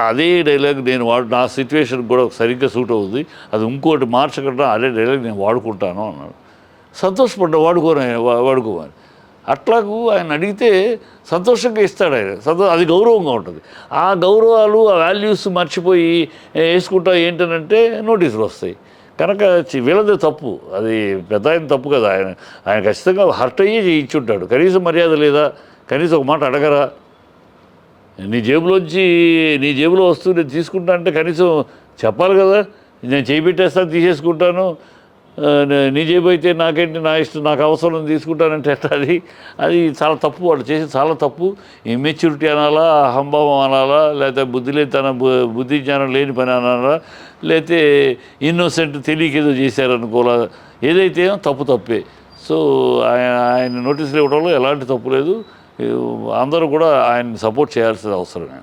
అదే డైలాగ్ నేను నా సిచ్యువేషన్ కూడా సరిగ్గా సూట్ అవుతుంది, అది ఇంకోటి మార్చకుండా అదే డైలాగ్ నేను వాడుకుంటాను అన్నాడు. సంతోషపడ్డా, వాడుకోమని. అట్లాగూ ఆయన అడిగితే సంతోషంగా ఇస్తాడు ఆయన. అది గౌరవంగా ఉంటుంది. ఆ గౌరవాలు, ఆ వాల్యూస్ మర్చిపోయి వేసుకుంటా ఏంటనంటే నోటీసులు వస్తాయి. కనుక వీళ్ళదే తప్పు, అది పెద్ద ఆయన తప్పు కదా. ఆయన ఖచ్చితంగా హర్ట్ అయ్యి చేయించుంటాడు. కనీసం మర్యాద లేదా, కనీసం ఒక మాట అడగరా, నీ జేబులో వస్తువు నేను తీసుకుంటా అంటే కనీసం చెప్పాలి కదా. నేను చేయి పెట్టేస్తాను, తీసేసుకుంటాను, నీ జేబు అయితే నాకేంటి, నా ఇష్టం, నాకు అవసరం తీసుకుంటానంటే ఎట్లా? అది చాలా తప్పు, వాళ్ళు చేసి చాలా తప్పు. ఇమ్మెచ్యూరిటీ అనాలా, అహంభావం అనాలా, లేకపోతే బుద్ధి జ్ఞానం లేని పని అనాలా, లేకపోతే ఇన్నోసెంట్ తెలియకేదో చేశారనుకోవాలా, ఏదైతే తప్పే. సో ఆయన నోటీసులు ఇవ్వడంలో ఎలాంటి తప్పు లేదు. అందరూ కూడా ఆయన్ని సపోర్ట్ చేయాల్సిన అవసరమే.